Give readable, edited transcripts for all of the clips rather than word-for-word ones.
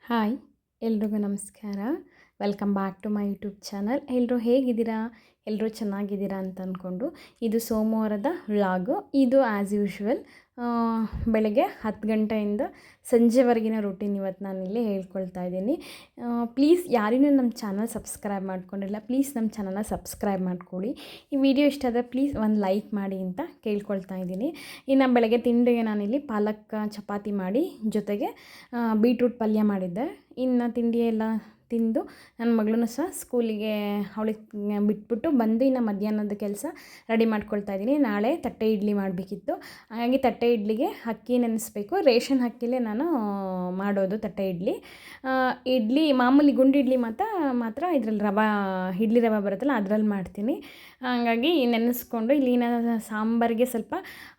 Hi ಎಲ್ರಿಗೂ ನಮಸ್ಕಾರ. Welcome back to my YouTube channel. ಎಲ್ಲರೂ ಹೇಗಿದ್ದೀರಾ? ಎಲ್ಲರೂ ಚೆನ್ನಾಗಿದ್ದೀರಾ ಅಂತ ಅಂದ್ಕೊಂಡು ಇದು ಸೋಮವಾರದ ವ್ಲಾಗು. ಇದು ಆ್ಯಸ್ ಯೂಶ್ವಲ್ ಬೆಳಗ್ಗೆ 10 ಗಂಟೆಯಿಂದ ಸಂಜೆವರೆಗಿನ ರೂಟೀನ್ ಇವತ್ತು ನಾನಿಲ್ಲಿ ಹೇಳ್ಕೊಳ್ತಾ ಇದ್ದೀನಿ. ಪ್ಲೀಸ್ ಯಾರಿನೂ ನಮ್ಮ ಚಾನಲ್ ಸಬ್ಸ್ಕ್ರೈಬ್ ಮಾಡ್ಕೊಂಡಿಲ್ಲ, ಪ್ಲೀಸ್ ನಮ್ಮ ಚಾನಲ್ನ ಸಬ್ಸ್ಕ್ರೈಬ್ ಮಾಡ್ಕೊಳ್ಳಿ. ಈ ವಿಡಿಯೋ ಇಷ್ಟ ಆದರೆ ಪ್ಲೀಸ್ ಒಂದು ಲೈಕ್ ಮಾಡಿ ಅಂತ ಕೇಳ್ಕೊಳ್ತಾ ಇದ್ದೀನಿ. ಇನ್ನು ಬೆಳಗ್ಗೆ ತಿಂಡಿಗೆ ನಾನಿಲ್ಲಿ ಪಾಲಕ್ ಚಪಾತಿ ಮಾಡಿ ಜೊತೆಗೆ ಬೀಟ್ರೂಟ್ ಪಲ್ಯ ಮಾಡಿದ್ದೆ. ಇನ್ನು ತಿಂಡಿ ಎಲ್ಲ ತಿಂದು ನನ್ನ ಮಗಳನ್ನೂ ಸಹ ಸ್ಕೂಲಿಗೆ ಅವಳಿಗೆ ಬಿಟ್ಬಿಟ್ಟು ಬಂದು ಇನ್ನು ಮಧ್ಯಾಹ್ನದ ಕೆಲಸ ರೆಡಿ ಮಾಡ್ಕೊಳ್ತಾ ಇದ್ದೀನಿ. ನಾಳೆ ತಟ್ಟೆ ಇಡ್ಲಿ ಮಾಡಬೇಕಿತ್ತು, ಹಾಗಾಗಿ ತಟ್ಟೆ ಇಡ್ಲಿಗೆ ಅಕ್ಕಿ ನೆನೆಸ್ಬೇಕು. ರೇಷನ್ ಅಕ್ಕಿಲೇ ನಾನು ಮಾಡೋದು ತಟ್ಟೆ ಇಡ್ಲಿ ಮಾಮೂಲಿ ಗುಂಡು ಇಡ್ಲಿ ಮಾತ್ರ ಇದರಲ್ಲಿ ಇಡ್ಲಿ ರವೆ ಬರುತ್ತಲ್ಲ ಅದರಲ್ಲಿ ಮಾಡ್ತೀನಿ. ಹಾಗಾಗಿ ನೆನೆಸ್ಕೊಂಡು ಇಲ್ಲಿನ ಸಾಂಬಾರಿಗೆ ಸ್ವಲ್ಪ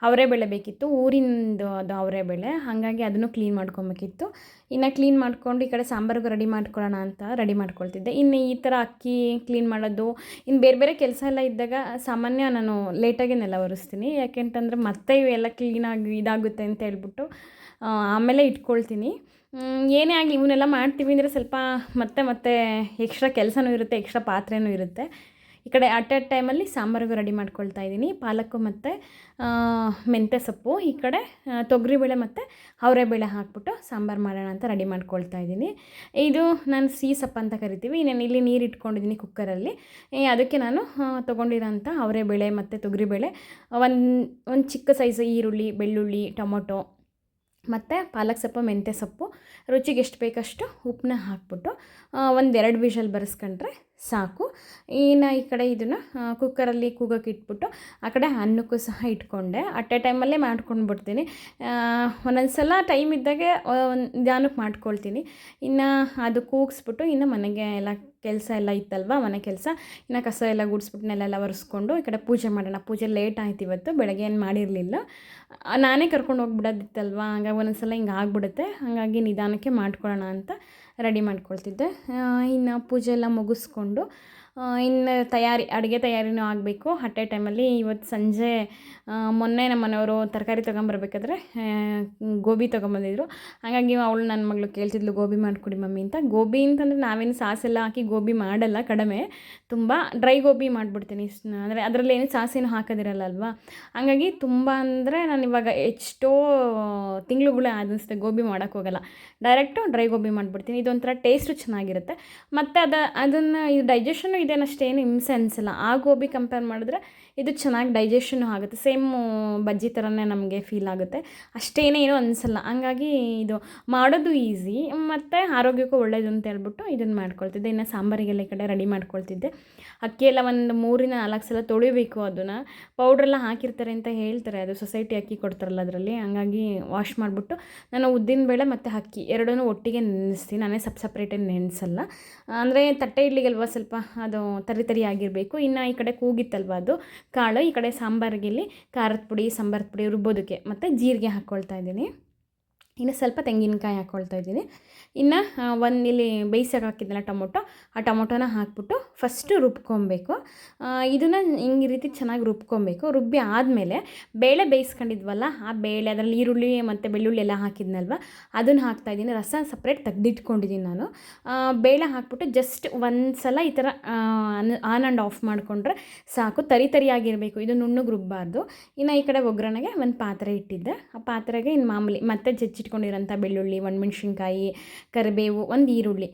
ಅವರೆಬೇಳೆ ಬೇಕಿತ್ತು, ಊರಿಂದು ಅದು ಅವರೆಬೇಳೆ, ಹಾಗಾಗಿ ಅದನ್ನು ಕ್ಲೀನ್ ಮಾಡ್ಕೊಬೇಕಿತ್ತು. ಇನ್ನು ಕ್ಲೀನ್ ಮಾಡ್ಕೊಂಡು ಈ ಕಡೆ ಸಾಂಬಾರಿಗೂ ರೆಡಿ ಮಾಡ್ಕೊಳ್ಳೋಣ ಅಂತ ರೆಡಿ ಮಾಡ್ಕೊಳ್ತಿದ್ದೆ. ಇನ್ನು ಈ ಥರ ಅಕ್ಕಿ ಕ್ಲೀನ್ ಮಾಡೋದು, ಇನ್ನು ಬೇರೆ ಬೇರೆ ಕೆಲಸ ಎಲ್ಲ ಇದ್ದಾಗ ಸಾಮಾನ್ಯ ನಾನು ಲೇಟಾಗೆ ನೆಲ ಒರೆಸ್ತೀನಿ. ಯಾಕೆಂತಂದರೆ ಮತ್ತೆ ಇವೆಲ್ಲ ಕ್ಲೀನಾಗಿ ಇದಾಗುತ್ತೆ ಅಂತ ಹೇಳ್ಬಿಟ್ಟು ಆಮೇಲೆ ಇಟ್ಕೊಳ್ತೀನಿ. ಏನೇ ಆಗಲಿ ಇವನ್ನೆಲ್ಲ ಮಾಡ್ತೀವಿ ಅಂದರೆ ಸ್ವಲ್ಪ ಮತ್ತೆ ಎಕ್ಸ್ಟ್ರಾ ಕೆಲಸನೂ ಇರುತ್ತೆ, ಎಕ್ಸ್ಟ್ರಾ ಪಾತ್ರೆನೂ ಇರುತ್ತೆ. ಈ ಕಡೆ ಅಟ್ ಎ ಟೈಮಲ್ಲಿ ಸಾಂಬಾರಿಗೂ ರೆಡಿ ಮಾಡ್ಕೊಳ್ತಾ ಇದ್ದೀನಿ. ಪಾಲಕ್ಕು ಮತ್ತು ಮೆಂತ್ಯ ಸೊಪ್ಪು, ಈ ಕಡೆ ತೊಗರಿಬೇಳೆ ಮತ್ತು ಅವರೆಬೇಳೆ ಹಾಕ್ಬಿಟ್ಟು ಸಾಂಬಾರು ಮಾಡೋಣ ಅಂತ ರೆಡಿ ಮಾಡ್ಕೊಳ್ತಾ ಇದ್ದೀನಿ. ಇದು ನಾನು ಸೊಪ್ಪು ಅಂತ ಕರಿತೀವಿ. ನಾನು ಇಲ್ಲಿ ನೀರು ಇಟ್ಕೊಂಡಿದ್ದೀನಿ ಕುಕ್ಕರಲ್ಲಿ. ಅದಕ್ಕೆ ನಾನು ತೊಗೊಂಡಿರೋಂಥ ಅವರೆಬೇಳೆ ಮತ್ತು ತೊಗರಿಬೇಳೆ, ಒಂದು ಚಿಕ್ಕ ಸೈಜ್ ಈರುಳ್ಳಿ, ಬೆಳ್ಳುಳ್ಳಿ, ಟೊಮೊಟೊ ಮತ್ತು ಪಾಲಕ್ ಸೊಪ್ಪು, ಮೆಂತ್ಯ ಸೊಪ್ಪು, ರುಚಿಗೆ ಎಷ್ಟು ಬೇಕಷ್ಟು ಉಪ್ಪನ್ನ ಹಾಕ್ಬಿಟ್ಟು 1-2 ವಿಷಲ್ ಬರೆಸ್ಕೊಂಡ್ರೆ ಸಾಕು. ಇನ್ನು ಈ ಕಡೆ ಇದನ್ನು ಕುಕ್ಕರಲ್ಲಿ ಕೂಗೋಕೆ ಇಟ್ಬಿಟ್ಟು ಆ ಕಡೆ ಅನ್ನಕ್ಕೂ ಸಹ ಇಟ್ಕೊಂಡೆ. ಅಟ್ ಎ ಟೈಮಲ್ಲೇ ಮಾಡ್ಕೊಂಡು ಬಿಡ್ತೀನಿ. ಒಂದೊಂದು ಸಲ ಟೈಮ್ ಇದ್ದಾಗೆ ನಿಧಾನಕ್ಕೆ ಮಾಡ್ಕೊಳ್ತೀನಿ. ಇನ್ನು ಅದು ಕೂಗಿಸ್ಬಿಟ್ಟು ಇನ್ನು ಮನೆಗೆ ಎಲ್ಲ ಕೆಲಸ ಎಲ್ಲ ಇತ್ತಲ್ವ, ಮನೆ ಕೆಲಸ, ಇನ್ನು ಕಸ ಎಲ್ಲ ಗುಡಿಸ್ಬಿಟ್ಟು ನೆಲ ಒರೆಸ್ಕೊಂಡು ಈ ಕಡೆ ಪೂಜೆ ಮಾಡೋಣ. ಪೂಜೆ ಲೇಟ್ ಆಯ್ತು ಇವತ್ತು, ಬೆಳಗ್ಗೆ ಏನು ಮಾಡಿರಲಿಲ್ಲ, ನಾನೇ ಕರ್ಕೊಂಡು ಹೋಗ್ಬಿಡೋದಿತ್ತಲ್ವ, ಹಾಗಾಗಿ ಒಂದೊಂದು ಸಲ ಹಿಂಗೆ ಆಗಿಬಿಡುತ್ತೆ. ಹಾಗಾಗಿ ನಿಧಾನಕ್ಕೆ ಮಾಡ್ಕೊಳ್ಳೋಣ ಅಂತ ರೆಡಿ ಮಾಡ್ಕೊಳ್ತಿದ್ದೆ. ಇನ್ನು ಪೂಜೆ ಎಲ್ಲ ಮುಗಿಸ್ಕೊಂಡು ಇನ್ನು ಅಡುಗೆ ತಯಾರಿನೂ ಆಗಬೇಕು ಅಟ್ ಎ ಟೈಮಲ್ಲಿ. ಇವತ್ತು ಸಂಜೆ ಮೊನ್ನೆ ನಮ್ಮ ಮನೆಯವರು ತರಕಾರಿ ತೊಗೊಂಬರ್ಬೇಕಾದ್ರೆ ಗೋಬಿ ತೊಗೊಂಬಂದಿದ್ರು. ಹಾಗಾಗಿ ಅವಳು ನನ್ನ ಮಗಳು ಕೇಳ್ತಿದ್ಲು ಗೋಬಿ ಮಾಡಿಕೊಡಿ ಮಮ್ಮಿ ಅಂತ. ಗೋಬಿ ಅಂತಂದರೆ ನಾವೇನು ಸಾಸೆಲ್ಲ ಹಾಕಿ ಗೋಬಿ ಮಾಡಲ್ಲ, ಕಡಿಮೆ, ತುಂಬ ಡ್ರೈ ಗೋಬಿ ಮಾಡಿಬಿಡ್ತೀನಿ. ಅಂದರೆ ಅದರಲ್ಲಿ ಏನು ಸಾಸೇನು ಹಾಕೋದಿರಲ್ಲ ಅಲ್ವಾ, ಹಾಗಾಗಿ ತುಂಬ ಅಂದರೆ ನಾನು ಇವಾಗ ಎಷ್ಟೋ ತಿಂಗಳುಗಳೇ ಅನ್ನಿಸುತ್ತೆ ಗೋಬಿ ಮಾಡೋಕ್ಕೋಗಲ್ಲ, ಡೈರೆಕ್ಟು ಡ್ರೈ ಗೋಬಿ ಮಾಡಿಬಿಡ್ತೀನಿ. ಇದೊಂಥರ ಟೇಸ್ಟು ಚೆನ್ನಾಗಿರುತ್ತೆ ಮತ್ತು ಅದನ್ನು ಇದು ಡೈಜೆಷನ್ನು ಇದೇನಷ್ಟೇನು ಹಿಂಸೆ ಅನಿಸಲ್ಲ. ಆ ಗೋಬಿ ಕಂಪೇರ್ ಮಾಡಿದ್ರೆ ಇದು ಚೆನ್ನಾಗಿ ಡೈಜೆಷನ್ನು ಆಗುತ್ತೆ. ಸೇಮು ಬಜ್ಜಿ ಥರನೇ ನಮಗೆ ಫೀಲ್ ಆಗುತ್ತೆ, ಅಷ್ಟೇನೇನು ಅನಿಸಲ್ಲ. ಹಂಗಾಗಿ ಇದು ಮಾಡೋದು ಈಸಿ ಮತ್ತು ಆರೋಗ್ಯಕ್ಕೂ ಒಳ್ಳೆಯದು ಅಂತ ಹೇಳ್ಬಿಟ್ಟು ಇದನ್ನು ಮಾಡ್ಕೊಳ್ತಿದ್ದೆ. ಇನ್ನು ಸಾಂಬಾರಿಗೆಲ್ಲ ಈ ಕಡೆ ರೆಡಿ ಮಾಡ್ಕೊಳ್ತಿದ್ದೆ. ಅಕ್ಕಿ ಎಲ್ಲ ಒಂದು 3-4 ಸಲ ತೊಳಿಬೇಕು. ಅದನ್ನು ಪೌಡ್ರೆಲ್ಲ ಹಾಕಿರ್ತಾರೆ ಅಂತ ಹೇಳ್ತಾರೆ, ಅದು ಸೊಸೈಟಿ ಅಕ್ಕಿ ಕೊಡ್ತಾರಲ್ಲ ಅದರಲ್ಲಿ. ಹಂಗಾಗಿ ವಾಶ್ ಮಾಡಿಬಿಟ್ಟು ನಾನು ಉದ್ದಿನಬೇಳೆ ಮತ್ತು ಅಕ್ಕಿ ಎರಡನ್ನೂ ಒಟ್ಟಿಗೆ ನೆನೆಸ್ತೀನಿ. ನಾನೇ ಸಪ್ರೇಟಾಗಿ ನೆನೆಸಲ್ಲ, ಅಂದರೆ ತಟ್ಟೆ ಇಡ್ಲಿಗಲ್ವ ಸ್ವಲ್ಪ ಅದು ತರಿ ಆಗಿರಬೇಕು. ಇನ್ನು ಈ ಕಡೆ ಕೂಗಿತ್ತಲ್ವ ಅದು ಕಾಳು, ಈ ಕಡೆ ಸಾಂಬಾರಿಗೆ ಇಲ್ಲಿ ಖಾರದ ಪುಡಿ, ಸಾಂಬಾರದ ಪುಡಿ ರುಬ್ಬೋದಕ್ಕೆ ಮತ್ತು ಜೀರಿಗೆ ಹಾಕ್ಕೊಳ್ತಾ ಇದ್ದೀನಿ. ಇನ್ನು ಸ್ವಲ್ಪ ತೆಂಗಿನಕಾಯಿ ಹಾಕ್ಕೊಳ್ತಾ ಇದ್ದೀನಿ. ಇನ್ನು ಇಲ್ಲಿ ಬೇಯಿಸೋಕೆ ಹಾಕಿದ್ದೆನಲ್ಲ ಟೊಮೊಟೊ, ಆ ಟೊಮೊಟೊನ ಹಾಕ್ಬಿಟ್ಟು ಫಸ್ಟು ರುಬ್ಕೊಬೇಕು. ಇದನ್ನು ಹಿಂಗೆ ರೀತಿ ಚೆನ್ನಾಗಿ ರುಬ್ಕೊಬೇಕು. ರುಬ್ಬಿ ಆದಮೇಲೆ ಬೇಳೆ ಬೇಯಿಸ್ಕೊಂಡಿದ್ವಲ್ಲ, ಆ ಬೇಳೆ ಅದರಲ್ಲಿ ಈರುಳ್ಳಿ ಮತ್ತು ಬೆಳ್ಳುಳ್ಳಿ ಎಲ್ಲ ಹಾಕಿದ್ನಲ್ವ ಅದನ್ನು ಹಾಕ್ತಾಯಿದ್ದೀನಿ. ರಸ ಸಪ್ರೇಟ್ ತೆಗೆದಿಟ್ಕೊಂಡಿದ್ದೀನಿ ನಾನು. ಬೇಳೆ ಹಾಕ್ಬಿಟ್ಟು ಜಸ್ಟ್ ಒಂದು ಸಲ ಈ ಥರ ಆನ್ ಆ್ಯಂಡ್ ಆಫ್ ಮಾಡಿಕೊಂಡ್ರೆ ಸಾಕು. ತರಿಯಾಗಿರಬೇಕು, ಇದು ನುಣ್ಣಗೆ ರುಬ್ಬಾರ್ದು. ಇನ್ನು ಈ ಕಡೆ ಒಗ್ಗರಣೆಗೆ ಒಂದು ಪಾತ್ರೆ ಇಟ್ಟಿದ್ದೆ. ಆ ಪಾತ್ರೆಗೆ ಇನ್ನು ಮಾಮೂಲಿ ಮತ್ತೆ ಜಜ್ಜಿಟ್ಕೊಂಡಿರೋಂಥ ಬೆಳ್ಳುಳ್ಳಿ, ಒಣಮೆಣ್ಸಿನ್ಕಾಯಿ, ಕರಿಬೇವು, ಒಂದು ಈರುಳ್ಳಿ,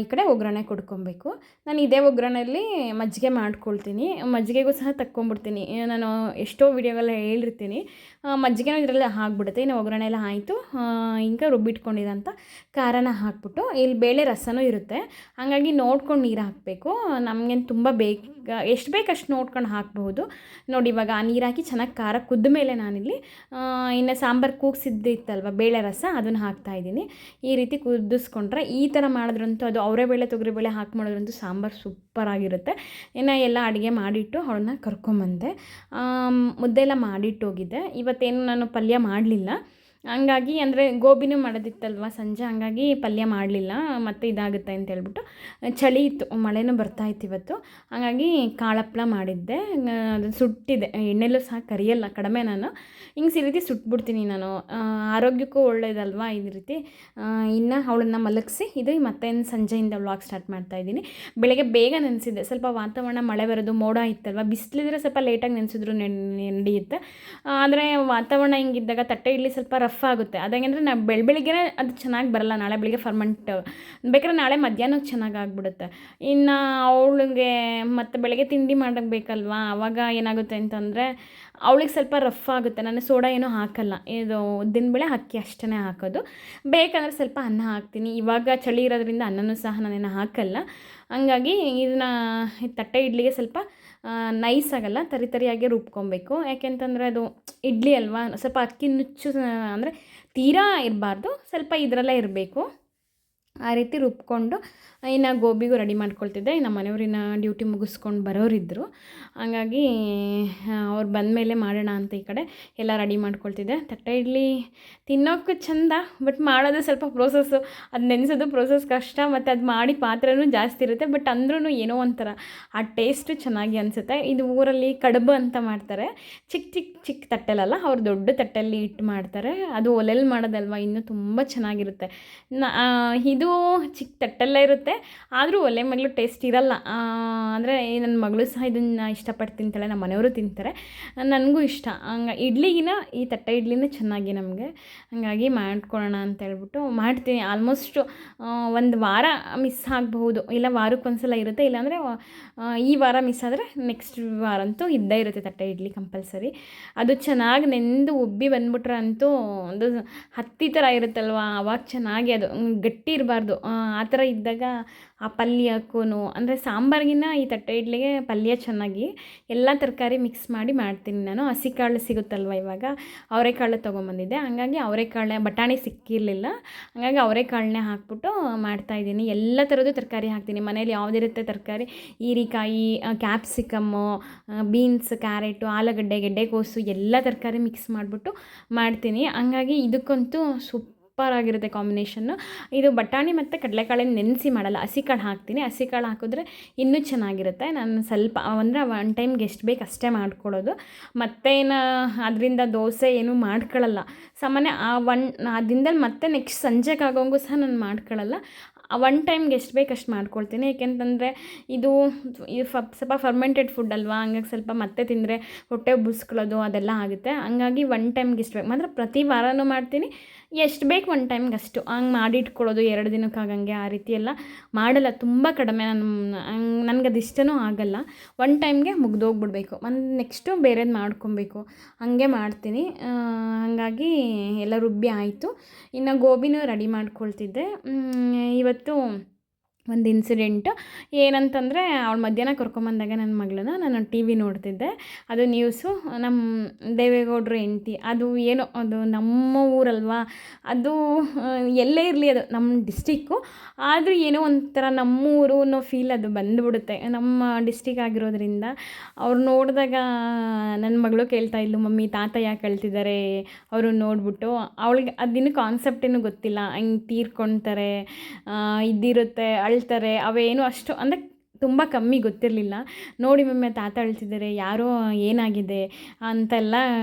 ಈ ಕಡೆ ಒಗ್ಗರಣೆ ಕೊಡ್ಕೊಬೇಕು. ನಾನು ಇದೇ ಒಗ್ಗರಣೆಯಲ್ಲಿ ಮಜ್ಜಿಗೆ ಮಾಡ್ಕೊಳ್ತೀನಿ. ಮಜ್ಜಿಗೆಗೂ ಸಹ ತಕ್ಕೊಂಬಿಡ್ತೀನಿ. ನಾನು ಎಷ್ಟೋ ವೀಡಿಯೋಗೆಲ್ಲ ಹೇಳಿರ್ತೀನಿ, ಮಜ್ಜಿಗೆನೂ ಇದರಲ್ಲಿ ಹಾಕ್ಬಿಡುತ್ತೆ. ಇನ್ನು ಒಗ್ಗರಣೆ ಎಲ್ಲ ಆಯಿತು. ಈಗ ರುಬ್ಬಿಟ್ಕೊಂಡಿರೋಂಥ ಖಾರನ ಹಾಕ್ಬಿಟ್ಟು, ಇಲ್ಲಿ ಬೇಳೆ ರಸನೂ ಇರುತ್ತೆ, ಹಾಗಾಗಿ ನೋಡ್ಕೊಂಡು ನೀರು ಹಾಕಬೇಕು. ನಮಗೇನು ತುಂಬ ಎಷ್ಟು ಬೇಕು ಅಷ್ಟು ನೋಡ್ಕೊಂಡು ಹಾಕ್ಬಹುದು. ನೋಡಿ ಇವಾಗ ಆ ನೀರು ಹಾಕಿ ಚೆನ್ನಾಗಿ ಖಾರ ಕುದ್ದ ಮೇಲೆ ನಾನಿಲ್ಲಿ ಇನ್ನು ಸಾಂಬಾರು ಕೂಗಿಸಿದ್ದಿತ್ತಲ್ವ ಬೇಳೆ ರಸ, ಅದನ್ನು ಹಾಕ್ತಾಯಿದ್ದೀನಿ. ಈ ರೀತಿ ಕುದಿಸ್ಕೊಂಡ್ರೆ ಈ ಥರ ಮಾಡಿದ್ರಂತೂ ಅದು ಅವರೆಬೇಳೆ ತೊಗರಿಬೇಳೆ ಹಾಕಿ ಮಾಡೋದ್ರಂತೂ ಸಾಂಬಾರು ಸೂಪರಾಗಿರುತ್ತೆ. ಇನ್ನು ಎಲ್ಲ ಅಡುಗೆ ಮಾಡಿಟ್ಟು ಅವಳನ್ನ ಕರ್ಕೊಂಬಂದೆ. ಮುದ್ದೆ ಎಲ್ಲ ಮಾಡಿಟ್ಟು ಹೋಗಿದ್ದೆ. ಇವತ್ತೇನು ನಾನು ಪಲ್ಯ ಮಾಡಲಿಲ್ಲ, ಹಂಗಾಗಿ ಅಂದರೆ ಗೋಬಿನೂ ಮಾಡೋದಿತ್ತಲ್ವ ಸಂಜೆ, ಹಂಗಾಗಿ ಪಲ್ಯ ಮಾಡಲಿಲ್ಲ, ಮತ್ತು ಇದಾಗುತ್ತೆ ಅಂತ ಹೇಳ್ಬಿಟ್ಟು. ಚಳಿ ಇತ್ತು, ಮಳೆನೂ ಬರ್ತಾಯಿತ್ತು ಇವತ್ತು, ಹಾಗಾಗಿ ಕಾಳಪ್ಪಳ ಮಾಡಿದ್ದೆ. ಅದು ಸುಟ್ಟಿದೆ, ಎಣ್ಣೆಲೂ ಸಹ ಕರಿಯಲ್ಲ, ಕಡಿಮೆ ನಾನು ಹಿಂಗೆ ಈ ರೀತಿ ಸುಟ್ಬಿಡ್ತೀನಿ ನಾನು. ಆರೋಗ್ಯಕ್ಕೂ ಒಳ್ಳೇದಲ್ವಾ ಈ ರೀತಿ. ಇನ್ನು ಅವಳನ್ನ ಮಲಗಿಸಿ ಇದು ಮತ್ತೆ ಸಂಜೆಯಿಂದ ವ್ಲಾಗ್ ಸ್ಟಾರ್ಟ್ ಮಾಡ್ತಾಯಿದ್ದೀನಿ. ಬೆಳಗ್ಗೆ ಬೇಗ ನೆನೆಸಿದ್ದೆ, ಸ್ವಲ್ಪ ವಾತಾವರಣ ಮಳೆ ಬರೋದು ಮೋಡ ಇತ್ತಲ್ವ, ಬಿಸಿಲಿದ್ರೆ ಸ್ವಲ್ಪ ಲೇಟಾಗಿ ನೆನೆಸಿದ್ರು ನಡೆಯುತ್ತೆ. ಆದರೆ ವಾತಾವರಣ ಹಿಂಗಿದ್ದಾಗ ತಟ್ಟೆ ಇಡ್ಲಿ ಸ್ವಲ್ಪ ರಫ್ ಆಗುತ್ತೆ. ಅದಂಗೆಂದರೆ ನಾವು ಬೆಳಗ್ಗೆನೇ ಅದು ಚೆನ್ನಾಗಿ ಬರಲ್ಲ, ನಾಳೆ ಬೆಳಿಗ್ಗೆ ಫರ್ಮೆಂಟ್ ಬೇಕಾದ್ರೆ ನಾಳೆ ಮಧ್ಯಾಹ್ನಕ್ಕೆ ಚೆನ್ನಾಗಿ ಆಗಿಬಿಡುತ್ತೆ. ಇನ್ನು ಅವಳಿಗೆ ಮತ್ತು ಬೆಳಗ್ಗೆ ತಿಂಡಿ ಮಾಡಬೇಕಲ್ವಾ, ಆವಾಗ ಏನಾಗುತ್ತೆ ಅಂತಂದರೆ ಅವಳಿಗೆ ಸ್ವಲ್ಪ ರಫ್ ಆಗುತ್ತೆ. ನಾನು ಸೋಡಾ ಏನೂ ಹಾಕಲ್ಲ, ಇದು ಉದ್ದಿನಬೇಳೆ ಅಕ್ಕಿ ಅಷ್ಟೇ ಹಾಕೋದು. ಬೇಕಂದರೆ ಸ್ವಲ್ಪ ಅನ್ನ ಹಾಕ್ತೀನಿ. ಇವಾಗ ಚಳಿ ಇರೋದ್ರಿಂದ ಅನ್ನನೂ ಸಹ ನಾನೇನು ಹಾಕಲ್ಲ. ಹಂಗಾಗಿ ಇದನ್ನ ತಟ್ಟೆ ಇಡ್ಲಿಗೆ ಸ್ವಲ್ಪ ನೈಸ್ ಆಗಲ್ಲ, ತರಿ ತರಿಯಾಗೆ ರುಬ್ಕೊಬೇಕು. ಯಾಕೆಂತಂದರೆ ಅದು ಇಡ್ಲಿ ಅಲ್ವಾ, ಸ್ವಲ್ಪ ಅಕ್ಕಿ ನುಚ್ಚು ಅಂದರೆ ತೀರಾ ಇರಬಾರ್ದು, ಸ್ವಲ್ಪ ಇದರಲ್ಲೇ ಇರಬೇಕು. ಆ ರೀತಿ ರುಬ್ಕೊಂಡು ಇನ್ನು ಗೋಬಿಗೂ ರೆಡಿ ಮಾಡ್ಕೊಳ್ತಿದ್ದೆ. ನಮ್ಮ ಮನೆಯವ್ರಿನ ಡ್ಯೂಟಿ ಮುಗಿಸ್ಕೊಂಡು ಬರೋರಿದ್ದರು, ಹಂಗಾಗಿ ಅವ್ರು ಬಂದಮೇಲೆ ಮಾಡೋಣ ಅಂತ ಈ ಕಡೆ ಎಲ್ಲ ರೆಡಿ ಮಾಡ್ಕೊಳ್ತಿದ್ದೆ. ತಟ್ಟೆ ಇಡ್ಲಿ ತಿನ್ನೋಕ್ಕೂ ಚೆಂದ, ಬಟ್ ಮಾಡೋದು ಸ್ವಲ್ಪ ಪ್ರೋಸೆಸ್ಸು, ಅದು ನೆನೆಸೋದು ಪ್ರೋಸೆಸ್ ಕಷ್ಟ, ಮತ್ತು ಅದು ಮಾಡಿ ಪಾತ್ರೆನೂ ಜಾಸ್ತಿ ಇರುತ್ತೆ. ಬಟ್ ಅಂದ್ರೂ ಏನೋ ಒಂಥರ ಆ ಟೇಸ್ಟು ಚೆನ್ನಾಗಿ ಅನಿಸುತ್ತೆ. ಇದು ಊರಲ್ಲಿ ಕಡುಬು ಅಂತ ಮಾಡ್ತಾರೆ, ಚಿಕ್ಕ ಚಿಕ್ಕ ಚಿಕ್ಕ ತಟ್ಟೆಲಲ್ಲ, ಅವ್ರು ದೊಡ್ಡ ತಟ್ಟೆಯಲ್ಲಿ ಇಟ್ಟು ಮಾಡ್ತಾರೆ. ಅದು ಒಲೆಯಲ್ಲಿ ಮಾಡೋದಲ್ವ, ಇನ್ನೂ ತುಂಬ ಚೆನ್ನಾಗಿರುತ್ತೆ. ಇದು ಚಿಕ್ಕ ತಟ್ಟೆಲ್ಲೇ ಇರುತ್ತೆ, ಆದರೂ ಒಲೆ ಮಗ್ಳು ಟೇಸ್ಟ್ ಇರಲ್ಲ. ಅಂದರೆ ನನ್ನ ಮಗಳು ಸಹ ಇದನ್ನು ಇಷ್ಟಪಟ್ಟು ತಿಂತಾಳೆ, ನಮ್ಮ ಮನೆಯವರು ತಿಂತಾರೆ, ನನಗೂ ಇಷ್ಟ. ಇಡ್ಲಿಗಿನ ಈ ತಟ್ಟೆ ಇಡ್ಲಿನೇ ಚೆನ್ನಾಗಿ ನಮಗೆ, ಹಾಗಾಗಿ ಮಾಡ್ಕೊಳ್ಳೋಣ ಅಂತ ಹೇಳ್ಬಿಟ್ಟು ಮಾಡ್ತೀನಿ. ಆಲ್ಮೋಸ್ಟು ಒಂದು ವಾರ ಮಿಸ್ ಆಗಬಹುದು, ಇಲ್ಲ ವಾರಕ್ಕೊಂದ್ಸಲ ಇರುತ್ತೆ, ಇಲ್ಲಾಂದರೆ ಈ ವಾರ ಮಿಸ್ ಆದರೆ ನೆಕ್ಸ್ಟ್ ವಾರ ಅಂತೂ ಇದ್ದೇ ಇರುತ್ತೆ ತಟ್ಟೆ ಇಡ್ಲಿ ಕಂಪಲ್ಸರಿ. ಅದು ಚೆನ್ನಾಗಿ ನೆಂದು ಉಬ್ಬಿ ಬಂದ್ಬಿಟ್ರೆ ಅಂತೂ ಒಂದು ಹತ್ತಿ ಥರ ಇರುತ್ತಲ್ವ, ಆವಾಗ ಚೆನ್ನಾಗಿ ಅದು ಗಟ್ಟಿ ಇರಬಾರ್ದು. ಆ ಥರ ಇದ್ದಾಗ ಆ ಪಲ್ಯಕ್ಕೂ ಅಂದರೆ ಸಾಂಬಾರಿಗಿನ್ನ ಈ ತಟ್ಟೆ ಇಡ್ಲಿಗೆ ಪಲ್ಯ ಚೆನ್ನಾಗಿ ಎಲ್ಲ ತರಕಾರಿ ಮಿಕ್ಸ್ ಮಾಡಿ ಮಾಡ್ತೀನಿ ನಾನು. ಹಸಿಕಾಳು ಸಿಗುತ್ತಲ್ವ ಇವಾಗ, ಅವರೆಕಾಳು ತೊಗೊಂಬಂದಿದ್ದೆ, ಹಂಗಾಗಿ ಅವರೆಕಾಳನ್ನೇ, ಬಟಾಣಿ ಸಿಕ್ಕಿರಲಿಲ್ಲ, ಹಾಗಾಗಿ ಅವರೆಕಾಳನ್ನೇ ಹಾಕ್ಬಿಟ್ಟು ಮಾಡ್ತಾಯಿದ್ದೀನಿ. ಎಲ್ಲ ಥರದ್ದು ತರಕಾರಿ ಹಾಕ್ತೀನಿ ಮನೇಲಿ, ಯಾವುದಿರುತ್ತೆ ತರಕಾರಿ, ಹೀರೆಕಾಯಿ, ಕ್ಯಾಪ್ಸಿಕಮ್ಮು, ಬೀನ್ಸ್, ಕ್ಯಾರೆಟು, ಆಲೂಗಡ್ಡೆ, ಗೆಡ್ಡೆಕೋಸು ಎಲ್ಲ ತರಕಾರಿ ಮಿಕ್ಸ್ ಮಾಡಿಬಿಟ್ಟು ಮಾಡ್ತೀನಿ. ಹಂಗಾಗಿ ಇದಕ್ಕಂತೂ ಸೂಪರಾಗಿರುತ್ತೆ ಕಾಂಬಿನೇಷನ್ನು. ಇದು ಬಟಾಣಿ ಮತ್ತು ಕಡಲೆಕಾಳನ್ನು ನೆನೆಸಿ ಮಾಡಲ್ಲ, ಹಸಿಕಾಳು ಹಾಕ್ತೀನಿ. ಹಸಿಕಾಳು ಹಾಕಿದ್ರೆ ಇನ್ನೂ ಚೆನ್ನಾಗಿರುತ್ತೆ. ನಾನು ಸ್ವಲ್ಪ ಅಂದರೆ ಒನ್ ಟೈಮ್ಗೆ ಎಷ್ಟು ಬೇಕು ಅಷ್ಟೇ ಮಾಡ್ಕೊಳ್ಳೋದು, ಮತ್ತೇನು ಅದರಿಂದ ದೋಸೆ ಏನೂ ಮಾಡ್ಕೊಳ್ಳಲ್ಲ. ಸಾಮಾನ್ಯ ಆ ದಿನದಲ್ಲಿ ಮತ್ತೆ ನೆಕ್ಸ್ಟ್ ಸಂಜೆಗೆ ಆಗೋಂಗೂ ಸಹ ನಾನು ಮಾಡ್ಕೊಳ್ಳಲ್ಲ. ಒನ್ ಟೈಮ್ಗೆ ಎಷ್ಟು ಬೇಕು ಅಷ್ಟು ಮಾಡ್ಕೊಳ್ತೀನಿ. ಏಕೆಂತಂದರೆ ಇದು ಸ್ವಲ್ಪ ಫರ್ಮೆಂಟೆಡ್ ಫುಡ್ ಅಲ್ವಾ, ಹಂಗಾಗಿ ಸ್ವಲ್ಪ ಮತ್ತೆ ತಿಂದರೆ ಹೊಟ್ಟೆ ಉಬ್ಬಿಸ್ಕೊಳ್ಳೋದು ಅದೆಲ್ಲ ಆಗುತ್ತೆ. ಹಂಗಾಗಿ ಒನ್ ಟೈಮ್ಗೆ ಇಷ್ಟು ಬೇಕು ಮಾತ್ರ ಪ್ರತಿ ವಾರನೂ ಮಾಡ್ತೀನಿ. ಎಷ್ಟು ಬೇಕು ಒನ್ ಟೈಮ್ಗೆ ಅಷ್ಟು ಹಂಗೆ ಮಾಡಿಟ್ಕೊಳ್ಳೋದು, 2 ದಿನಕ್ಕಾಗಂಗೆ ಆ ರೀತಿ ಎಲ್ಲ ಮಾಡಲ್ಲ, ತುಂಬ ಕಡಿಮೆ. ನನಗದು ಇಷ್ಟನೂ ಆಗಲ್ಲ. ಒನ್ ಟೈಮ್ಗೆ ಮುಗ್ದೋಗ್ಬಿಡ್ಬೇಕು, ನೆಕ್ಸ್ಟು ಬೇರೆದು ಮಾಡ್ಕೊಬೇಕು, ಹಾಗೆ ಮಾಡ್ತೀನಿ. ಹಾಗಾಗಿ ಎಲ್ಲ ರುಬ್ಬಿ ಆಯಿತು. ಇನ್ನು ಗೋಬಿನೂ ರೆಡಿ ಮಾಡ್ಕೊಳ್ತಿದ್ದೆ. ಇವತ್ತು ಒಂದು ಇನ್ಸಿಡೆಂಟು ಏನಂತಂದರೆ, ಅವಳು ಮಧ್ಯಾಹ್ನ ಕರ್ಕೊಂಬಂದಾಗ ನನ್ನ ಮಗಳನ್ನ ನಾನು ಟಿ ವಿ ನೋಡ್ತಿದ್ದೆ. ಅದು ನ್ಯೂಸು, ನಮ್ಮ ದೇವೇಗೌಡರು ಹೆಂಡ್ತಿ, ಅದು ಏನೋ ಅದು ನಮ್ಮ ಊರಲ್ವಾ, ಅದು ಎಲ್ಲೇ ಇರಲಿ ಅದು ನಮ್ಮ ಡಿಸ್ಟಿಕ್ಕು, ಆದರೂ ಏನೋ ಒಂಥರ ನಮ್ಮೂರು ಅನ್ನೋ ಫೀಲ್ ಅದು ಬಂದುಬಿಡುತ್ತೆ, ನಮ್ಮ ಡಿಸ್ಟಿಕ್ ಆಗಿರೋದ್ರಿಂದ. ಅವ್ರು ನೋಡಿದಾಗ ನನ್ನ ಮಗಳು ಕೇಳ್ತಾ ಇದ್ಲು, ಮಮ್ಮಿ ತಾತ ಯಾಕೆ ಅಳ್ತಿದ್ದಾರೆ ಅವರು ನೋಡಿಬಿಟ್ಟು. ಅವಳಿಗೆ ಅದಿನ್ನೂ ಕಾನ್ಸೆಪ್ಟ್ ಏನೂ ಗೊತ್ತಿಲ್ಲ, ಹಂಗೆ ತೀರ್ಕೊಳ್ತಾರೆ, ಇದಿರುತ್ತೆ, ಅಳ್ತಾರೆ, ಅವೇನು ಅಷ್ಟು ಅಂದರೆ ತುಂಬ ಕಮ್ಮಿ ಗೊತ್ತಿರಲಿಲ್ಲ. ನೋಡಿ ಮಮ್ಮಿ ತಾತ ಅಳ್ತಿದ್ದಾರೆ, ಯಾರೋ ಏನಾಗಿದೆ ಅಂತೆಲ್ಲ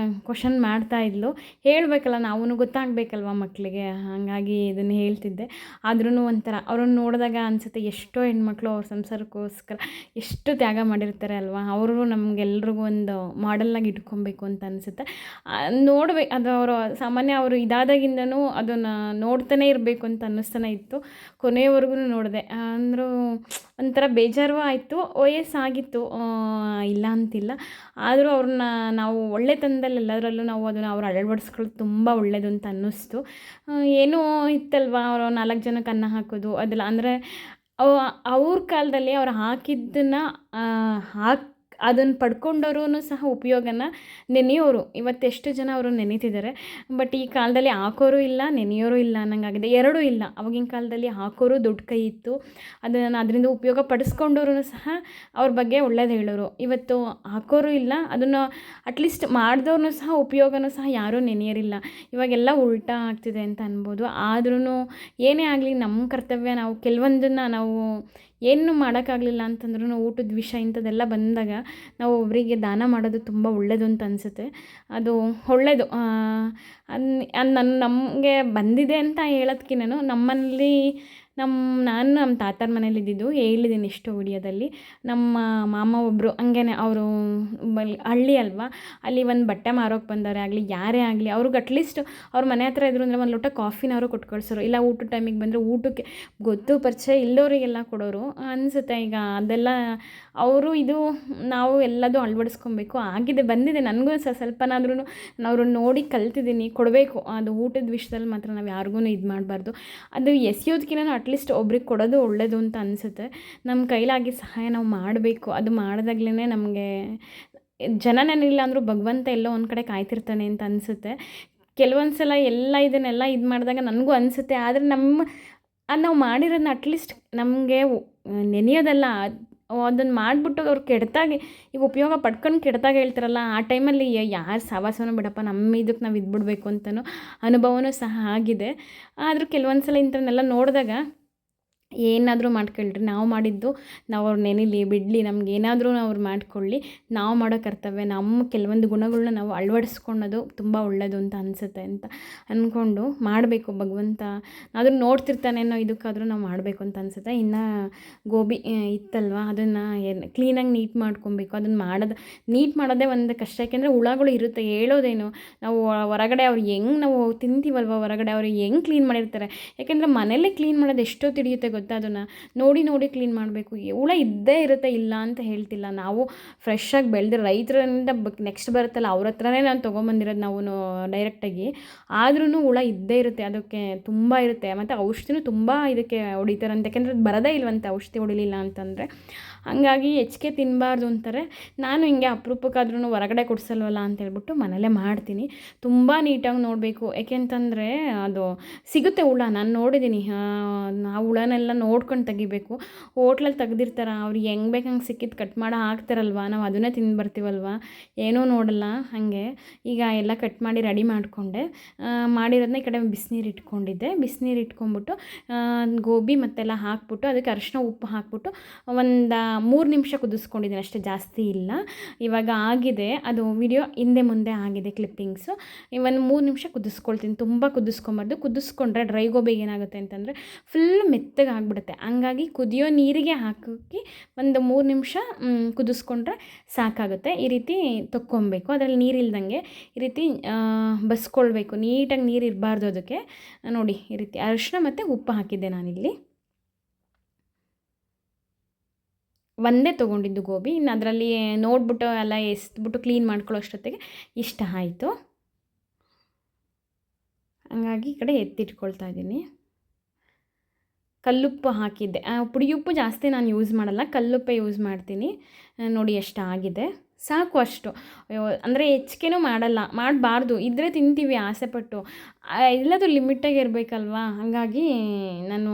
ಕ್ವಶನ್ ಮಾಡ್ತಾಯಿದ್ಲು. ಹೇಳಬೇಕಲ್ಲ, ನಾವೂ ಗೊತ್ತಾಗಬೇಕಲ್ವ ಮಕ್ಕಳಿಗೆ, ಹಾಗಾಗಿ ಇದನ್ನು ಹೇಳ್ತಿದ್ದೆ. ಆದ್ರೂ ಒಂಥರ ಅವ್ರನ್ನ ನೋಡಿದಾಗ ಅನಿಸುತ್ತೆ, ಎಷ್ಟೋ ಹೆಣ್ಮಕ್ಳು ಅವ್ರ ಸಂಸಾರಕ್ಕೋಸ್ಕರ ಎಷ್ಟು ತ್ಯಾಗ ಮಾಡಿರ್ತಾರೆ ಅಲ್ವಾ, ಅವರು ನಮಗೆಲ್ರಿಗೂ ಒಂದು ಮಾಡೆಲ್ಲಾಗಿ ಇಟ್ಕೊಬೇಕು ಅಂತ ಅನಿಸುತ್ತೆ. ನೋಡ್ಬೇಕು, ಅದು ಅವರು ಸಾಮಾನ್ಯ ಅವರು ಇದಾದಾಗಿಂದನೂ ಅದನ್ನು ನೋಡ್ತಾನೆ ಇರಬೇಕು ಅಂತ ಅನ್ನಿಸ್ತಾನೆ ಇತ್ತು. ಕೊನೆಯವರೆಗೂ ನೋಡಿದೆ, ಅಂದರೂ ಒಂಥರ ಬೇಜಾರು ಆಯಿತು. ವಯಸ್ಸಾಗಿತ್ತು, ಇಲ್ಲ ಅಂತಿಲ್ಲ, ಆದರೂ ಅವ್ರನ್ನ ನಾವು ಒಳ್ಳೆತನದಲ್ಲಿ ಎಲ್ಲದರಲ್ಲೂ ನಾವು ಅದನ್ನು ಅವ್ರು ಅಳವಡಿಸ್ಕೊಳ್ಳೋದು ತುಂಬ ಒಳ್ಳೆಯದು ಅಂತ ಅನ್ನಿಸ್ತು. ಏನೋ ಇತ್ತಲ್ವ, ಅವರು 4 ಜನಕ್ಕೆ ಅನ್ನ ಹಾಕೋದು ಅದೆಲ್ಲ, ಅಂದರೆ ಅವ್ರ ಕಾಲದಲ್ಲಿ ಅವ್ರು ಹಾಕಿದ್ದನ್ನು ಅದನ್ನು ಪಡ್ಕೊಂಡವ್ರೂ ಸಹ ಉಪಯೋಗನ ನೆನೆಯೋರು ಇವತ್ತೆಷ್ಟು ಜನ ಅವರು ನೆನೀತಿದ್ದಾರೆ. ಬಟ್ ಈ ಕಾಲದಲ್ಲಿ ಹಾಕೋರು ಇಲ್ಲ, ನೆನೆಯೋರು ಇಲ್ಲ ಅನ್ನಂಗಾಗಿದೆ. ಎರಡೂ ಇಲ್ಲ. ಆವಾಗಿನ ಕಾಲದಲ್ಲಿ ಹಾಕೋರು ದೊಡ್ಡ ಕೈ ಇತ್ತು, ಅದನ್ನು ಅದರಿಂದ ಉಪಯೋಗ ಪಡಿಸ್ಕೊಂಡವ್ರೂ ಸಹ ಅವ್ರ ಬಗ್ಗೆ ಒಳ್ಳೇದು ಹೇಳೋರು. ಇವತ್ತು ಹಾಕೋರು ಇಲ್ಲ, ಅದನ್ನು ಅಟ್ಲೀಸ್ಟ್ ಮಾಡಿದವ್ರನ್ನೂ ಸಹ ಉಪಯೋಗನೂ ಸಹ ಯಾರೂ ನೆನೆಯೋರಿಲ್ಲ. ಇವಾಗೆಲ್ಲ ಉಲ್ಟಾ ಆಗ್ತಿದೆ ಅಂತ ಅನ್ಬೋದು. ಆದ್ರೂ ಏನೇ ಆಗಲಿ ನಮ್ಮ ಕರ್ತವ್ಯ, ನಾವು ಕೆಲವೊಂದನ್ನು ನಾವು ಏನು ಮಾಡೋಕ್ಕಾಗಲಿಲ್ಲ ಅಂತಂದ್ರೂ ಊಟದ ವಿಷಯ ಇಂಥದ್ದೆಲ್ಲ ಬಂದಾಗ ನಾವು ಒಬ್ಬರಿಗೆ ದಾನ ಮಾಡೋದು ತುಂಬ ಒಳ್ಳೆಯದು ಅಂತ ಅನಿಸುತ್ತೆ. ಅದು ಒಳ್ಳೆಯದು. ನಮಗೆ ಬಂದಿದೆ ಅಂತ ಹೇಳೋದ್ಕಿಂತನೂ ನಮ್ಮಲ್ಲಿ ನಾನು ನಮ್ಮ ತಾತನ ಮನೇಲಿ ಇದ್ದಿದ್ದು ಹೇಳಿದ್ದೀನಿ ಎಷ್ಟೋ ವಿಡಿಯೋದಲ್ಲಿ. ನಮ್ಮ ಮಾಮ ಒಬ್ಬರು ಹಂಗೇನೆ, ಅವರು ಹಳ್ಳಿ ಅಲ್ವಾ, ಅಲ್ಲಿ ಒಂದು ಬಟ್ಟೆ ಮಾರೋಕ್ಕೆ ಬಂದವರೇ ಆಗಲಿ, ಯಾರೇ ಆಗಲಿ, ಅವ್ರಿಗೆ ಅಟ್ಲೀಸ್ಟ್ ಅವ್ರ ಮನೆ ಹತ್ರ ಇದ್ರು ಅಂದರೆ ಒಂದು ಲೋಟ ಕಾಫಿನಾದ್ರು ಕೊಟ್ಟು ಕಳಿಸೋರು. ಇಲ್ಲ ಊಟದ ಟೈಮಿಗೆ ಬಂದರೆ ಊಟಕ್ಕೆ ಗೊತ್ತು ಪರಿಚಯ ಇಲ್ಲವರಿಗೆಲ್ಲ ಕೊಡೋರು ಅನಿಸುತ್ತೆ. ಈಗ ಅದೆಲ್ಲ ಅವರು ಇದು ನಾವು ಎಲ್ಲದೂ ಅಳವಡಿಸ್ಕೊಬೇಕು ಆಗಿದೆ, ಬಂದಿದೆ ನನಗೂ ಸ್ವಲ್ಪನಾದ್ರೂ ಅವ್ರನ್ನ ನೋಡಿ ಕಲ್ತಿದ್ದೀನಿ. ಕೊಡಬೇಕು, ಅದು ಊಟದ ವಿಷಯದಲ್ಲಿ ಮಾತ್ರ ನಾವು ಯಾರಿಗೂ ಇದು ಮಾಡಬಾರ್ದು. ಅದು ಎಸೆಯೋದಕ್ಕಿಂತ ಅಟ್ಲೀಸ್ಟ್ ಒಬ್ರಿಗೆ ಕೊಡೋದು ಒಳ್ಳೆಯದು ಅಂತ ಅನಿಸುತ್ತೆ. ನಮ್ಮ ಕೈಲಾಗಿ ಸಹಾಯ ನಾವು ಮಾಡಬೇಕು. ಅದು ಮಾಡಿದಾಗ್ಲೇ ನಮಗೆ ಜನನೇನಿಲ್ಲ ಅಂದರೂ ಭಗವಂತ ಎಲ್ಲೋ ಒಂದು ಕಡೆ ಕಾಯ್ತಿರ್ತಾನೆ ಅಂತ ಅನಿಸುತ್ತೆ. ಕೆಲವೊಂದು ಸಲ ಇದನ್ನೆಲ್ಲ ಇದು ಮಾಡಿದಾಗ ನನಗೂ ಅನಿಸುತ್ತೆ. ಆದರೆ ಅದು ನಾವು ಮಾಡಿರೋದನ್ನ ಅಟ್ಲೀಸ್ಟ್ ನಮಗೆ ನೆನೆಯೋದಲ್ಲ, ಅದನ್ನು ಮಾಡಿಬಿಟ್ಟು ಅವ್ರು ಕೆಡ್ತಾಗೆ ಈಗ ಉಪಯೋಗ ಪಡ್ಕೊಂಡು ಕೆಡ್ದಾಗ ಹೇಳ್ತಾರಲ್ಲ, ಆ ಟೈಮಲ್ಲಿ ಯಾರು ಸಹವಾಸನೂ ಬಿಡಪ್ಪ, ನಮ್ಮ ಇದಕ್ಕೆ ನಾವು ಇದ್ಬಿಡ್ಬೇಕು ಅಂತಲೂ ಅನುಭವನೂ ಸಹ ಆಗಿದೆ. ಆದರೂ ಕೆಲವೊಂದು ಸಲ ಇಂಥವನ್ನೆಲ್ಲ ನೋಡಿದಾಗ ಏನಾದರೂ ಮಾಡ್ಕೊಳ್ರಿ, ನಾವು ಮಾಡಿದ್ದು ನಾವು ಅವ್ರು ನೆನೀಲಿ ಬಿಡಲಿ, ನಮಗೇನಾದ್ರೂ ಅವ್ರು ಮಾಡಿಕೊಳ್ಳಿ, ನಾವು ಮಾಡೋ ಕರ್ತವ್ಯ, ನಮ್ಮ ಕೆಲವೊಂದು ಗುಣಗಳನ್ನ ನಾವು ಅಳವಡಿಸ್ಕೊಳ್ಳೋದು ತುಂಬ ಒಳ್ಳೆಯದು ಅಂತ ಅನಿಸುತ್ತೆ ಅಂತ ಅಂದ್ಕೊಂಡು ಮಾಡಬೇಕು. ಭಗವಂತ ಅದನ್ನು ನೋಡ್ತಿರ್ತಾನೇನೋ, ಇದಕ್ಕಾದರೂ ನಾವು ಮಾಡಬೇಕು ಅಂತ ಅನಿಸುತ್ತೆ. ಇನ್ನು ಗೋಬಿ ಇತ್ತಲ್ವ, ಅದನ್ನು ಕ್ಲೀನಾಗಿ ನೀಟ್ ಮಾಡ್ಕೊಬೇಕು. ಅದನ್ನು ನೀಟ್ ಮಾಡೋದೇ ಒಂದು ಕಷ್ಟ. ಯಾಕೆಂದರೆ ಹುಳಗಳು ಇರುತ್ತೆ, ಹೇಳೋದೇನು, ನಾವು ಹೊರಗಡೆ ಅವ್ರು ಹೆಂಗೆ ನಾವು ತಿಂತೀವಲ್ವ, ಹೊರಗಡೆ ಅವ್ರು ಹೆಂಗೆ ಕ್ಲೀನ್ ಮಾಡಿರ್ತಾರೆ. ಯಾಕೆಂದರೆ ಮನೆಯಲ್ಲೇ ಕ್ಲೀನ್ ಮಾಡೋದು ಎಷ್ಟೋ ತಿಳಿಯುತ್ತೆ ಗೊತ್ತಾ, ಅದನ್ನು ನೋಡಿ ಕ್ಲೀನ್ ಮಾಡಬೇಕು. ಹುಳ ಇದ್ದೇ ಇರುತ್ತೆ, ಇಲ್ಲ ಅಂತ ಹೇಳ್ತಿಲ್ಲ. ನಾವು ಫ್ರೆಶ್ಶಾಗಿ ಬೆಳೆದ್ರೆ ರೈತರಿಂದ ನೆಕ್ಸ್ಟ್ ಬರುತ್ತಲ್ಲ ಅವ್ರ ಹತ್ರನೇ ನಾನು ತೊಗೊಂಬಂದಿರೋದು ನಾವು ಡೈರೆಕ್ಟಾಗಿ. ಆದ್ರೂ ಹುಳ ಇದ್ದೇ ಇರುತ್ತೆ, ಅದಕ್ಕೆ ತುಂಬ ಇರುತ್ತೆ. ಮತ್ತು ಔಷಧಿನೂ ತುಂಬ ಇದಕ್ಕೆ ಹೊಡಿತಾರಂತೆ, ಯಾಕೆಂದರೆ ಅದು ಬರೋದೇ ಇಲ್ವಂತೆ ಔಷಧಿ ಹೊಡಿಲಿಲ್ಲ ಅಂತಂದರೆ. ಹಾಗಾಗಿ ಹೆಚ್ಚಿಗೆ ತಿನ್ನಬಾರ್ದು ಅಂತಾರೆ. ನಾನು ಹಿಂಗೆ ಅಪರೂಪಕ್ಕಾದ್ರೂ ಹೊರಗಡೆ ಕೊಡಿಸಲ್ವಲ್ಲ ಅಂತ ಹೇಳ್ಬಿಟ್ಟು ಮನೇಲೇ ಮಾಡ್ತೀನಿ. ತುಂಬ ನೀಟಾಗಿ ನೋಡಬೇಕು, ಏಕೆಂತಂದರೆ ಅದು ಸಿಗುತ್ತೆ ಹುಳ, ನಾನು ನೋಡಿದ್ದೀನಿ. ಆ ಹುಳನೆಲ್ಲ ನೋಡ್ಕೊಂಡು ತೆಗಿಬೇಕು. ಹೋಟ್ಲಲ್ಲಿ ತೆಗ್ದಿರ್ತಾರೆ, ಅವ್ರು ಹೆಂಗೆ ಬೇಕು ಹಂಗೆ ಸಿಕ್ಕಿದ್ದು ಕಟ್ ಮಾಡೋ ಹಾಕ್ತಾರಲ್ವ, ನಾವು ಅದನ್ನೇ ತಿಂದು ಬರ್ತೀವಲ್ವ, ಏನೂ ನೋಡಲ್ಲ. ಹಾಗೆ ಈಗ ಎಲ್ಲ ಕಟ್ ಮಾಡಿ ರೆಡಿ ಮಾಡಿಕೊಂಡೆ. ಮಾಡಿರೋದನ್ನ ಈ ಕಡೆ ಬಿಸಿನೀರು ಇಟ್ಕೊಂಡಿದ್ದೆ. ಬಿಸಿನೀರು ಇಟ್ಕೊಂಡ್ಬಿಟ್ಟು ಗೋಬಿ ಮತ್ತೆಲ್ಲ ಹಾಕ್ಬಿಟ್ಟು ಅದಕ್ಕೆ ಅರಿಶಿನ ಉಪ್ಪು ಹಾಕ್ಬಿಟ್ಟು ಒಂದು 3 ನಿಮಿಷ ಕುದಿಸ್ಕೊಂಡಿದ್ದೀನಿ ಅಷ್ಟೇ, ಜಾಸ್ತಿ ಇಲ್ಲ. ಇವಾಗ ಆಗಿದೆ, ಅದು ವಿಡಿಯೋ ಹಿಂದೆ ಮುಂದೆ ಆಗಿದೆ ಕ್ಲಿಪ್ಪಿಂಗ್ಸು. ಒಂದು 3 ನಿಮಿಷ ಕುದಿಸ್ಕೊಳ್ತೀನಿ, ತುಂಬ ಕುದಿಸ್ಕೊಂಬಾರ್ದು. ಕುದಿಸ್ಕೊಂಡ್ರೆ ಡ್ರೈ ಗೋಬಿಗೆ ಏನಾಗುತ್ತೆ ಅಂತಂದರೆ ಫುಲ್ ಮೆತ್ತಗೆ ಆಗಿಬಿಡುತ್ತೆ. ಹಂಗಾಗಿ ಕುದಿಯೋ ನೀರಿಗೆ ಹಾಕಿ ಒಂದು 3 ನಿಮಿಷ ಕುದಿಸ್ಕೊಂಡ್ರೆ ಸಾಕಾಗುತ್ತೆ. ಈ ರೀತಿ ತೊಕ್ಕೊಬೇಕು, ಅದರಲ್ಲಿ ನೀರಿಲ್ದಂಗೆ ಈ ರೀತಿ ಬಸ್ಕೊಳ್ಬೇಕು. ನೀಟಾಗಿ ನೀರು ಇರಬಾರ್ದು ಅದಕ್ಕೆ. ನೋಡಿ ಈ ರೀತಿ ಅರಿಶಿನ ಮತ್ತು ಉಪ್ಪು ಹಾಕಿದ್ದೆ ನಾನಿಲ್ಲಿ. ಒಂದೇ ತೊಗೊಂಡಿದ್ದು ಗೋಬಿ. ಇನ್ನು ಅದರಲ್ಲಿ ನೋಡಿಬಿಟ್ಟು ಎಲ್ಲ ಎಸ್ಬಿಟ್ಟು ಕ್ಲೀನ್ ಮಾಡ್ಕೊಳ್ಳೋ ಅಷ್ಟೊತ್ತಿಗೆ ಇಷ್ಟ ಆಯಿತು. ಹಂಗಾಗಿ ಈ ಕಡೆ ಎತ್ತಿಟ್ಕೊಳ್ತಾ ಇದ್ದೀನಿ. ಕಲ್ಲುಪ್ಪು ಹಾಕಿದ್ದೆ, ಪುಡಿಯುಪ್ಪು ಜಾಸ್ತಿ ನಾನು ಯೂಸ್ ಮಾಡಲ್ಲ, ಕಲ್ಲುಪ್ಪೇ ಯೂಸ್ ಮಾಡ್ತೀನಿ. ನೋಡಿ ಎಷ್ಟು ಆಗಿದೆ, ಸಾಕು ಅಷ್ಟು. ಅಂದರೆ ಹೆಚ್ಚಿಗೆನೂ ಮಾಡಬಾರ್ದು. ಇದ್ದರೆ ತಿಂತೀವಿ ಆಸೆಪಟ್ಟು, ಎಲ್ಲದು ಲಿಮಿಟಾಗಿ ಇರಬೇಕಲ್ವ. ಹಾಗಾಗಿ ನಾನು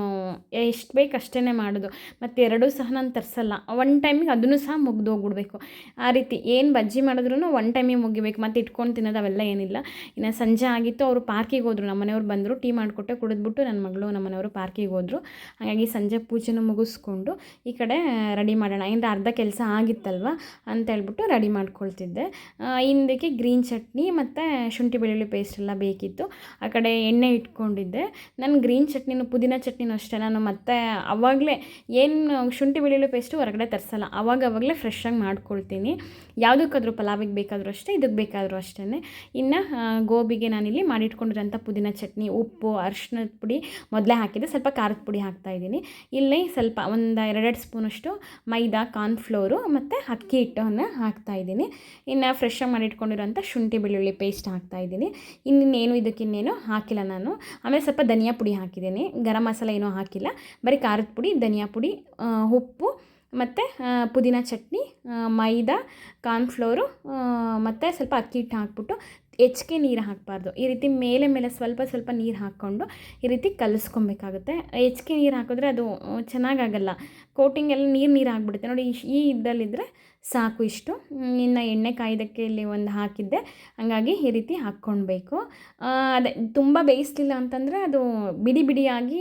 ಎಷ್ಟು ಬೇಕು ಅಷ್ಟೇ ಮಾಡೋದು. ಮತ್ತು ಎರಡೂ ಸಹ ನಾನು ತರಿಸಲ್ಲ, ಒನ್ ಟೈಮಿಗೆ ಅದನ್ನು ಸಹ ಮುಗ್ದೋಗ್ಬಿಡ್ಬೇಕು. ಆ ರೀತಿ ಏನು ಬಜ್ಜಿ ಮಾಡಿದ್ರೂ ಒನ್ ಟೈಮಿಗೆ ಮುಗಿಬೇಕು, ಮತ್ತು ಇಟ್ಕೊಂಡು ತಿನ್ನೋದು ಅವೆಲ್ಲ ಏನಿಲ್ಲ. ಇನ್ನು ಸಂಜೆ ಆಗಿತ್ತು, ಅವರು ಪಾರ್ಕಿಗೆ ಹೋದರು. ನಮ್ಮ ಮನೆಯವ್ರು ಬಂದರು, ಟೀ ಮಾಡಿಕೊಟ್ಟೆ, ಕುಡಿದ್ಬಿಟ್ಟು ನನ್ನ ಮಗಳು ನಮ್ಮ ಮನೆಯವರು ಪಾರ್ಕಿಗೆ ಹೋದರು. ಹಾಗಾಗಿ ಸಂಜೆ ಪೂಜೆನ ಮುಗಿಸ್ಕೊಂಡು ಈ ಕಡೆ ರೆಡಿ ಮಾಡೋಣ, ಏನಂದರೆ ಅರ್ಧ ಕೆಲಸ ಆಗಿತ್ತಲ್ವ ಅಂತೇಳ್ಬಿಟ್ಟು ರೆಡಿ ಮಾಡ್ಕೊಳ್ತಿದ್ದೆ. ಹಿಂದಕ್ಕೆ ಗ್ರೀನ್ ಚಟ್ನಿ ಮತ್ತು ಶುಂಠಿ ಬೆಳ್ಳುಳ್ಳಿ ಪೇಸ್ಟ್ ಎಲ್ಲ ಬೇಕಿತ್ತು. ಆ ಕಡೆ ಎಣ್ಣೆ ಇಟ್ಕೊಂಡಿದ್ದೆ. ನಾನು ಗ್ರೀನ್ ಚಟ್ನಿನೂ ಪುದೀನ ಚಟ್ನಿನೂ ಅಷ್ಟೇ, ನಾನು ಮತ್ತೆ ಆವಾಗಲೇ ಏನು ಶುಂಠಿ ಬೆಳ್ಳುಳ್ಳಿ ಪೇಸ್ಟು ಹೊರಗಡೆ ತರಿಸಲ್ಲ, ಆವಾಗಲೇ ಫ್ರೆಶ್ಶಾಗಿ ಮಾಡ್ಕೊಳ್ತೀನಿ. ಯಾವುದಕ್ಕಾದ್ರೂ ಪಲಾವಿಗೆ ಬೇಕಾದರೂ ಅಷ್ಟೇ, ಇದಕ್ಕೆ ಬೇಕಾದರೂ ಅಷ್ಟೇ. ಇನ್ನು ಗೋಬಿಗೆ ನಾನಿಲ್ಲಿ ಮಾಡಿಟ್ಕೊಂಡಿರೋಂಥ ಪುದೀನ ಚಟ್ನಿ, ಉಪ್ಪು, ಅರಿಶಿನದ ಪುಡಿ ಮೊದಲೇ ಹಾಕಿದ್ದೆ, ಸ್ವಲ್ಪ ಖಾರದ ಪುಡಿ ಹಾಕ್ತಾಯಿದ್ದೀನಿ. ಇಲ್ಲಿ ಸ್ವಲ್ಪ ಒಂದು 2 ಸ್ಪೂನಷ್ಟು ಮೈದಾ, ಕಾರ್ನ್ಫ್ಲೋರು ಮತ್ತು ಅಕ್ಕಿ ಹಿಟ್ಟನ್ನು ಹಾಕ್ತಾಯಿದ್ದೀನಿ. ಇನ್ನು ಫ್ರೆಶ್ಶಾಗಿ ಮಾಡಿಟ್ಕೊಂಡಿರೋಂಥ ಶುಂಠಿ ಬೆಳ್ಳುಳ್ಳಿ ಪೇಸ್ಟ್ ಹಾಕ್ತಾಯಿದ್ದೀನಿ. ಇನ್ನೇನು ಇದಕ್ಕಿನ್ನೇನು ಹಾಕಿಲ್ಲ ನಾನು. ಆಮೇಲೆ ಸ್ವಲ್ಪ ಧನಿಯಾ ಪುಡಿ ಹಾಕಿದ್ದೀನಿ, ಗರಂ ಮಸಾಲ ಏನೂ ಹಾಕಿಲ್ಲ, ಬರೀ ಖಾರದ ಪುಡಿ, ಧನಿಯಾ ಪುಡಿ, ಉಪ್ಪು ಮತ್ತು ಪುದೀನ ಚಟ್ನಿ, ಮೈದಾ, ಕಾರ್ನ್‌ಫ್ಲೋರು ಮತ್ತು ಸ್ವಲ್ಪ ಅಕ್ಕಿ ಹಿಟ್ಟು ಹಾಕ್ಬಿಟ್ಟು ಹೆಚ್ಚಿಗೆ ನೀರು ಹಾಕಬಾರ್ದು. ಈ ರೀತಿ ಮೇಲೆ ಮೇಲೆ ಸ್ವಲ್ಪ ಸ್ವಲ್ಪ ನೀರು ಹಾಕ್ಕೊಂಡು ಈ ರೀತಿ ಕಲಿಸ್ಕೊಬೇಕಾಗುತ್ತೆ. ಹೆಚ್ಚಿಗೆ ನೀರು ಹಾಕಿದ್ರೆ ಅದು ಚೆನ್ನಾಗಾಗಲ್ಲ. ಕೋಟಿಂಗ್ ಎಲ್ಲ ನೀರು ಆಗಿಬಿಡುತ್ತೆ ನೋಡಿ. ಈ ಇದರಲ್ಲಿದ್ದರೆ ಸಾಕು ಇಷ್ಟು. ಇನ್ನು ಎಣ್ಣೆ ಕಾಯ್ದಕ್ಕೆ ಇಲ್ಲಿ ಒಂದು ಹಾಕಿದ್ದೆ, ಹಾಗಾಗಿ ಈ ರೀತಿ ಹಾಕ್ಕೊಳ್ಬೇಕು. ಅದೇ ತುಂಬ ಬೇಯಿಸಲಿಲ್ಲ ಅಂತಂದರೆ ಅದು ಬಿಡಿ ಬಿಡಿಯಾಗಿ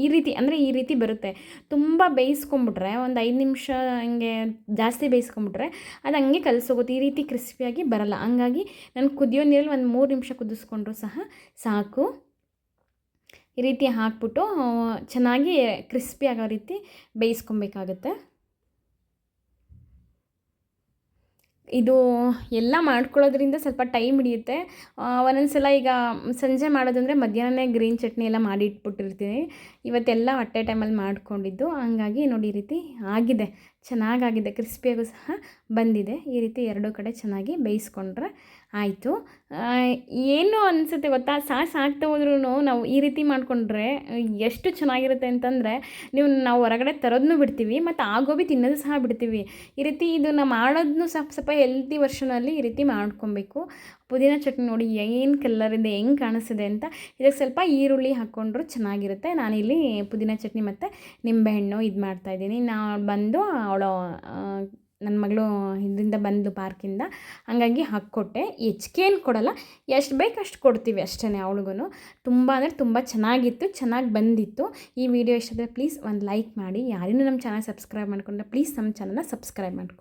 ಈ ರೀತಿ ಬರುತ್ತೆ. ತುಂಬ ಬೇಯಿಸ್ಕೊಂಬಿಟ್ರೆ ಒಂದು 5 ನಿಮಿಷ ಹಿಂಗೆ ಜಾಸ್ತಿ ಬೇಯಿಸ್ಕೊಂಬಿಟ್ರೆ ಅದು ಹಂಗೆ ಕಲಸೋಗುತ್ತೆ. ಈ ರೀತಿ ಕ್ರಿಸ್ಪಿಯಾಗಿ ಬರಲ್ಲ. ಹಂಗಾಗಿ ನಾನು ಕುದಿಯೋ ನೀರಲ್ಲಿ ಒಂದು 3 ನಿಮಿಷ ಕುದಿಸ್ಕೊಂಡ್ರೂ ಸಹ ಸಾಕು. ಈ ರೀತಿ ಹಾಕ್ಬಿಟ್ಟು ಚೆನ್ನಾಗಿ ಕ್ರಿಸ್ಪಿ ಆಗೋ ರೀತಿ ಬೇಯಿಸ್ಕೊಬೇಕಾಗುತ್ತೆ. ಇದು ಎಲ್ಲ ಮಾಡ್ಕೊಳ್ಳೋದ್ರಿಂದ ಸ್ವಲ್ಪ ಟೈಮ್ ಹಿಡಿಯುತ್ತೆ. ಒಂದೊಂದು ಸಲ ಈಗ ಸಂಜೆ ಮಾಡೋದಂದರೆ ಮಧ್ಯಾಹ್ನನೇ ಗ್ರೀನ್ ಚಟ್ನಿ ಎಲ್ಲ ಮಾಡಿ ಇಟ್ಬಿಟ್ಟಿರ್ತೀನಿ. ಇವತ್ತೆಲ್ಲ ಅಟ್ ಎ ಟೈಮಲ್ಲಿ ಮಾಡ್ಕೊಂಡಿದ್ದು, ಹಂಗಾಗಿ ನೋಡಿ ಈ ರೀತಿ ಆಗಿದೆ, ಚೆನ್ನಾಗಾಗಿದೆ, ಕ್ರಿಸ್ಪಿಯಾಗೂ ಸಹ ಬಂದಿದೆ. ಈ ರೀತಿ ಎರಡೂ ಕಡೆ ಚೆನ್ನಾಗಿ ಬೇಯಿಸ್ಕೊಂಡ್ರೆ ಆಯಿತು. ಏನು ಅನಿಸುತ್ತೆ ಗೊತ್ತಾ, ಸಾಸ್ ಹಾಕ್ತಾ ಹೋದ್ರೂ ನಾವು ಈ ರೀತಿ ಮಾಡಿಕೊಂಡ್ರೆ ಎಷ್ಟು ಚೆನ್ನಾಗಿರುತ್ತೆ ಅಂತಂದರೆ, ನಾವು ಹೊರಗಡೆ ತರೋದನ್ನೂ ಬಿಡ್ತೀವಿ ಮತ್ತು ಆ ಗೋಬಿ ತಿನ್ನೋದು ಸಹ ಬಿಡ್ತೀವಿ. ಈ ರೀತಿ ಇದನ್ನು ಮಾಡೋದನ್ನು ಸ್ವಲ್ಪ ಹೆಲ್ತಿ ವರ್ಷನಲ್ಲಿ ಈ ರೀತಿ ಮಾಡ್ಕೊಬೇಕು. ಪುದೀನ ಚಟ್ನಿ ನೋಡಿ ಏನು ಕಲರಿಂದ ಹೆಂಗೆ ಕಾಣಿಸ್ತಿದೆ ಅಂತ. ಇದಕ್ಕೆ ಸ್ವಲ್ಪ ಈರುಳ್ಳಿ ಹಾಕ್ಕೊಂಡ್ರೂ ಚೆನ್ನಾಗಿರುತ್ತೆ. ನಾನಿಲ್ಲಿ ಪುದೀನ ಚಟ್ನಿ ಮತ್ತು ನಿಂಬೆಹಣ್ಣು ಇದು ಮಾಡ್ತಾಯಿದ್ದೀನಿ. ಬಂದು ಅವಳು ನನ್ನ ಮಗಳು ಇದರಿಂದ ಬಂದು ಪಾರ್ಕಿಂದ, ಹಾಗಾಗಿ ಹಾಕ್ಕೊಟ್ಟೆ. ಹೆಚ್ಚಿಗೇನು ಕೊಡಲ್ಲ, ಎಷ್ಟು ಬೇಕು ಅಷ್ಟು ಕೊಡ್ತೀವಿ ಅಷ್ಟೇ ಅವಳಿಗೂ. ತುಂಬ ಅಂದರೆ ತುಂಬ ಚೆನ್ನಾಗಿತ್ತು, ಚೆನ್ನಾಗಿ ಬಂದಿತ್ತು. ಈ ವಿಡಿಯೋ ಇಷ್ಟ ಆದರೆ ಪ್ಲೀಸ್ ಒಂದು ಲೈಕ್ ಮಾಡಿ. ಯಾರಿನ್ನೂ ನಮ್ಮ ಚಾನಲ್ ಸಬ್ಸ್ಕ್ರೈಬ್ ಮಾಡ್ಕೊಂಡ್ರೆ ಪ್ಲೀಸ್ ನಮ್ಮ ಚಾನಲ್ನ ಸಬ್ಸ್ಕ್ರೈಬ್ ಮಾಡ್ಕೊ.